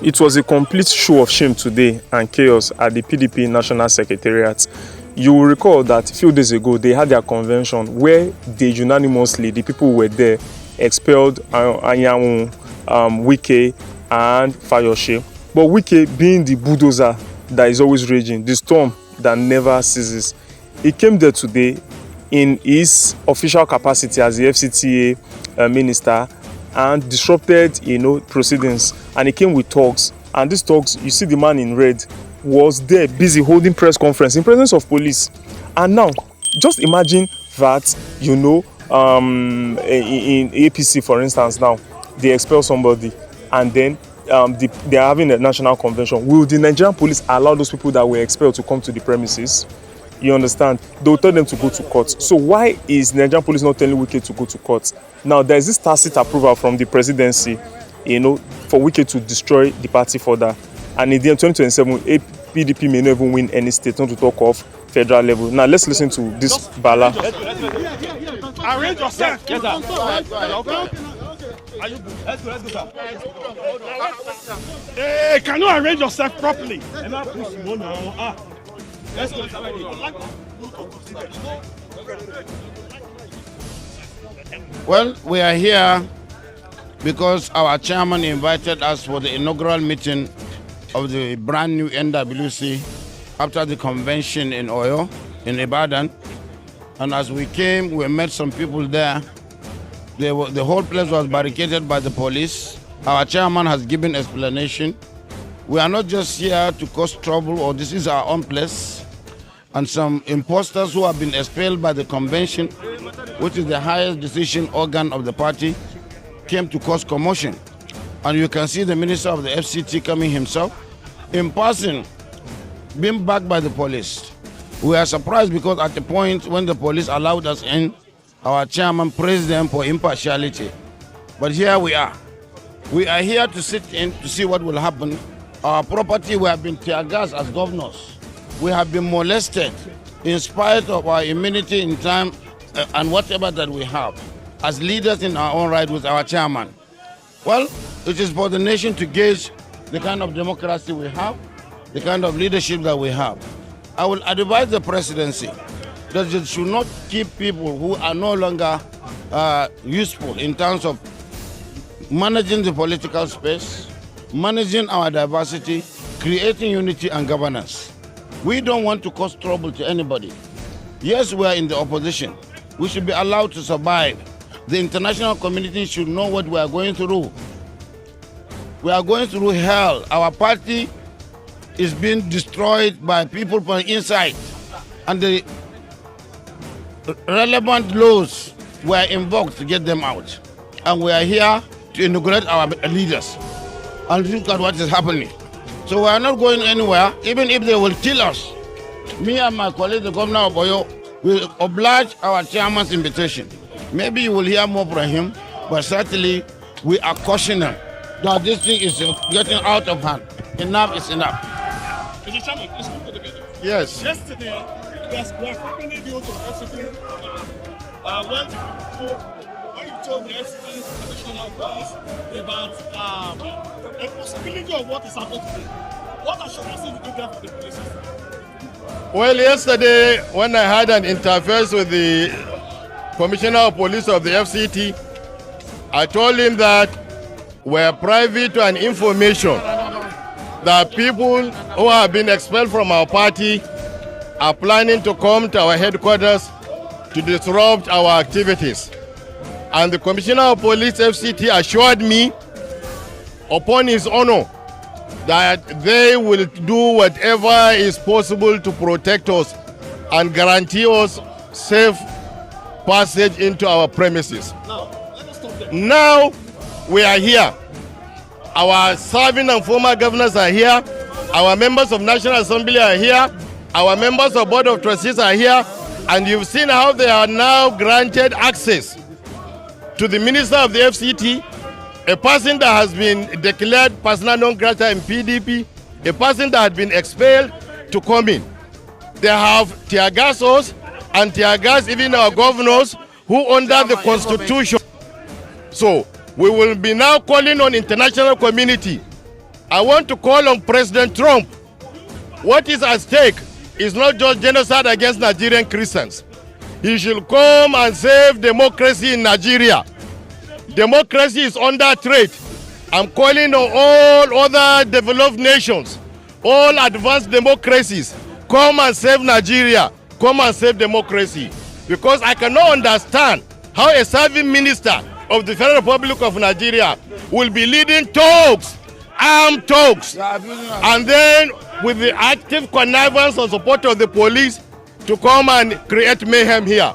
It was a complete show of shame today and chaos at the PDP National Secretariat. You will recall that a few days ago they had their convention where they unanimously, the people who were there, expelled Nyesom Wike and Fayose. But Wike, being the bulldozer that is always raging, the storm that never ceases, he came there today in his official capacity as the FCTA minister and disrupted, proceedings. And he came with talks. And these talks, you see the man in red was there busy holding press conference in presence of police. And now, just imagine that, in APC, for instance, now, they expel somebody and then they are having a national convention. Will the Nigerian police allow those people that were expelled to come to the premises? You understand? They will tell them to go to court. So why is Nigerian police not telling Wike to go to court? Now, there is this tacit approval from the presidency, for Wike to destroy the party further. And in the end, 2027, PDP may not even win any state, not to talk of federal level. Now, let's listen to this Bala. Arrange yourself. Yes, Hey, can you arrange yourself properly? Well, we are here because our chairman invited us for the inaugural meeting of the brand new NWC after the convention in Oyo, in Ibadan. And as we came, we met some people there. The whole place was barricaded by the police. Our chairman has given explanation. We are not just here to cause trouble, or this is our own place. And some imposters who have been expelled by the convention, which is the highest decision organ of the party, came to cause commotion. And you can see the minister of the FCT coming himself, in person, being backed by the police. We are surprised because at the point when the police allowed us in, our chairman praised them for impartiality. But here we are. We are here to sit in to see what will happen. Our property, we have been Teargas as governors. We have been molested in spite of our immunity in time and whatever that we have as leaders in our own right with our chairman. Well, it is for the nation to gauge the kind of democracy we have, the kind of leadership that we have. I will advise the presidency that it should not keep people who are no longer useful in terms of managing the political space, managing our diversity, creating unity and governance. We don't want to cause trouble to anybody. Yes, we are in the opposition. We should be allowed to survive. The international community should know what we are going through. We are going through hell. Our party is being destroyed by people from inside. And the relevant laws were invoked to get them out. And we are here to inaugurate our leaders. And look at what is happening. So we are not going anywhere, even if they will kill us. Me and my colleague, the governor of Oyo, will oblige our chairman's invitation. Maybe you will hear more from him, but certainly we are cautioning that this thing is getting out of hand. Enough is enough. Mr. Chairman, let's go together. Yes. Yesterday, we are frequently due to FCT. When you told the FCT National Police about the possibility of what is happening today, what assurance did you get from the police? Well, yesterday, when I had an interface with the Commissioner of Police of the FCT, I told him that we're privy to an information that people who have been expelled from our party are planning to come to our headquarters to disrupt our activities. And the Commissioner of Police FCT assured me, upon his honor, that they will do whatever is possible to protect us and guarantee us safe passage into our premises. Now we are here. Our serving and former governors are here. Our members of National Assembly are here. Our members of Board of Trustees are here. And you've seen how they are now granted access to the Minister of the FCT, a person that has been declared persona non grata in PDP, a person that had been expelled, to come in. They have Teargas us and Teargas even our governors who under the Constitution. So we will be now calling on international community I want to call on President Trump. What is at stake is not just genocide against Nigerian Christians. He should come and save democracy in Nigeria. Democracy is under threat. I'm calling on all other developed nations, all advanced democracies, come and save Nigeria, come and save democracy. Because I cannot understand how a serving minister of the Federal Republic of Nigeria will be leading talks, armed talks, and then with the active connivance and support of the police to come and create mayhem here.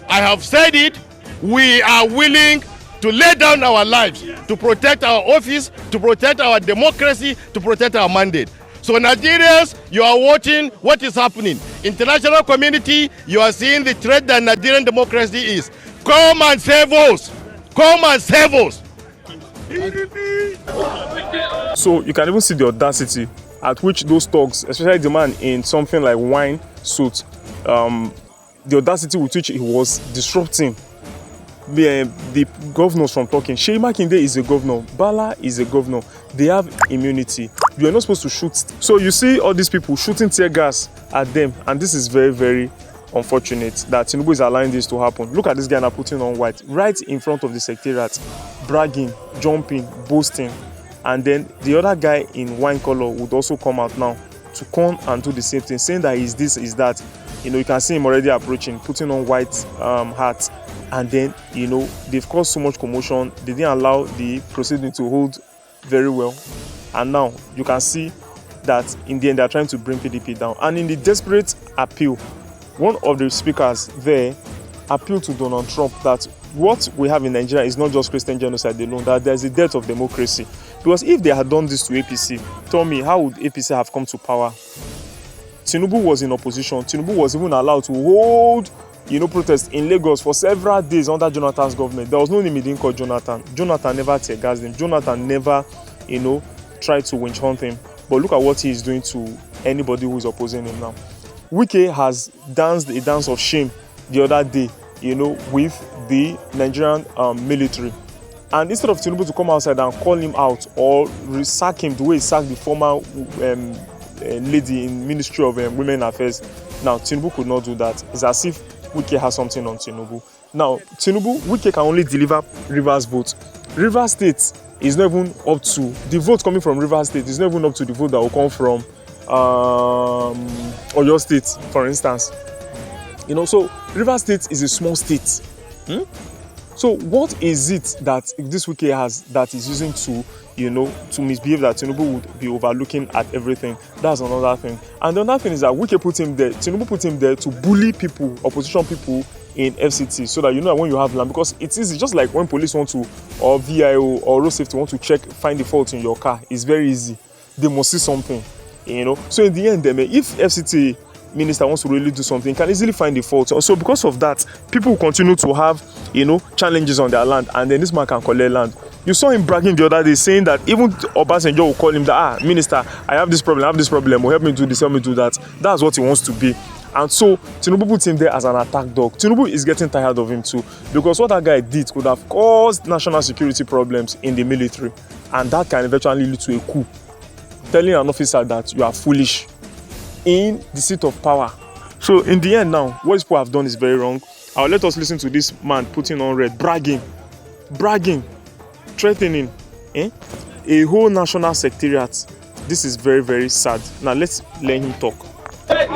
I have said it, we are willing to lay down our lives to protect our office, to protect our democracy, to protect our mandate. So Nigerians, you are watching what is happening. International community, you are seeing the threat that Nigerian democracy is. Come and save us. Come and save us. So you can even see the audacity at which those thugs, especially the man in something like wine suit, the audacity with which he was disrupting the governors from talking. Seyi Makinde is a governor, Bala is a governor. They have immunity. You are not supposed to shoot. So you see all these people shooting tear gas at them, and this is very, very unfortunate that Tinubu is allowing this to happen. Look at this guy now putting on white right in front of the secretariat, bragging, jumping, boasting, and then the other guy in wine color would also come out now to come and do the same thing, saying that he's this, is that. You know, you can see him already approaching, putting on white hat, and then, you know, they've caused so much commotion. They didn't allow the proceeding to hold very well, and now you can see that in the end they're trying to bring PDP down. And in the desperate appeal, one of the speakers there appealed to Donald Trump that what we have in Nigeria is not just Christian genocide alone, that there's a death of democracy. Because if they had done this to APC, tell me, how would APC have come to power? Tinubu was in opposition. Tinubu was even allowed to hold, you know, protests in Lagos for several days under Jonathan's government. There was no name he didn't call Jonathan. Jonathan never teargassed him. Jonathan never, you know, tried to winch hunt him. But look at what he is doing to anybody who is opposing him now. Wike has danced a dance of shame the other day, you know, with the Nigerian military. And instead of Tinubu to come outside and call him out or sack him the way he sacked the former lady in Ministry of Women Affairs, now Tinubu could not do that. It's as if Wike has something on Tinubu. Now, Wike can only deliver Rivers vote. Rivers State is not even up to, the vote coming from Rivers State is not even up to the vote that will come from Oyo State, for instance. You know, so Rivers State is a small state. So what is it that this Wike has that is using to, you know, to misbehave, that Tinubu would be overlooking at everything? That's another thing. And the other thing is that Wike put him there, Tinubu put him there to bully people, opposition people in FCT, so that you know that when you have land, because it's easy, just like when police want to, or VIO or road safety want to check, find the fault in your car, it's very easy. They must see something, you know. So in the end, if FCT minister wants to really do something, can easily find the fault. So because of that, people will continue to have, you know, challenges on their land, and then this man can collect land. You saw him bragging the other day, saying that even Obasanjo will call him that, minister, I have this problem, will help me do this, help me do that. That's what he wants to be. And so Tinubu puts him there as an attack dog. Tinubu is getting tired of him too, because what that guy did could have caused national security problems in the military, and that can eventually lead to a coup, telling an officer that you are foolish in the seat of power. So in the end now, what these people have done is very wrong. Let us listen to this man putting on red, bragging, threatening a whole national secretariat. This is very, very sad. Now let's let him talk. Hey,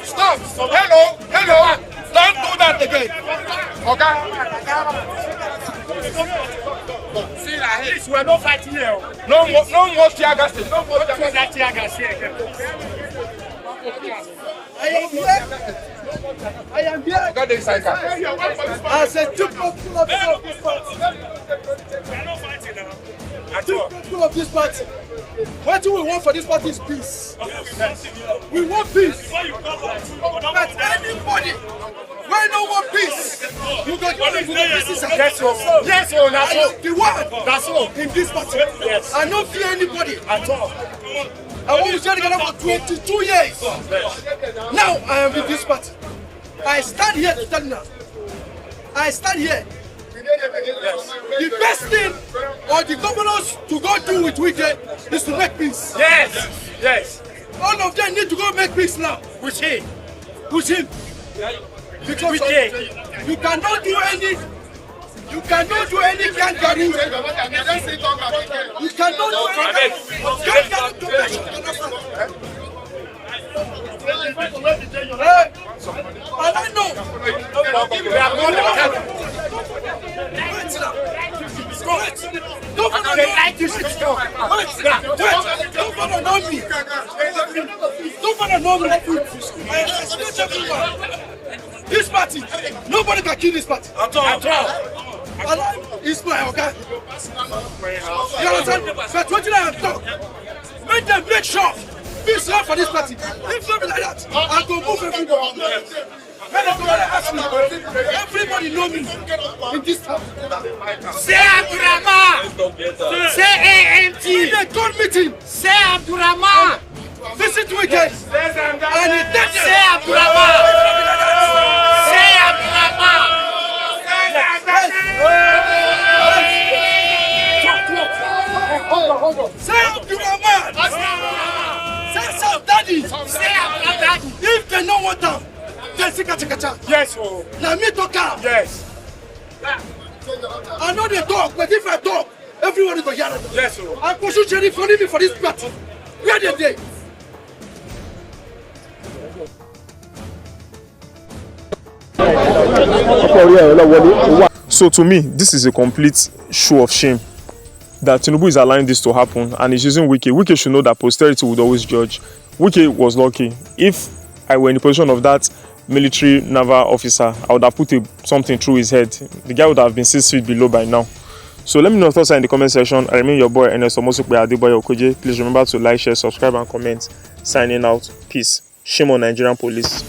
stop! Hello! Don't do that again! Okay? See, like this, we're not fighting here. No more Teargas. No more Teargas here. I am here. As a typical of this party. We're not fighting now. Typical of this party. What do we want for this party is peace. We want peace. But anybody, when no one peace, you go to peace. Yes, that's all. The one. That's all. In this party. Yes. I don't fear anybody at all. I want to share together for 22 years. Now I am with this party. I stand here to tell you now. I stand here. The best thing for the governors to go do with Wike is to make peace. Yes, yes. All of them need to go make peace now. With him. With him. Because you cannot do any. You cannot do any gathering. You cannot do any gathering convention. And I know. Governor know me. Governor know me. I expect everyone. This party, nobody can kill this party. At all. It's my okay. You understand? But what did I talk? Make them make sure. Peace love for this party. If not like that, I go move everybody. Everybody know me in this town. Say Abdurrahman. Say AMT. In the God meeting, Say Abdurrahman. visit weekend. And it takes Say Abdurrahman. Say Abdurrahman. Say Abdurrahman. Say some daddy. Say Abdurrahman. If they don't want them, they say kacha. Yes, Now me talk out. yes. I know they talk, but if I talk, everyone is going to hear it. Yes, I'm pushing Jerry for me for this party. Where are they? So to me, this is a complete show of shame that Tinubu is allowing this to happen and is using Wike. Wike should know that posterity would always judge. Wike was lucky. If I were in the position of that military naval officer, I would have put something through his head. The guy would have been 6 feet below by now. So let me know your thoughts in the comment section. I remain your boy Nyesom Wike. Please remember to like, share, subscribe and comment. Signing out. Peace. Shame on Nigerian police.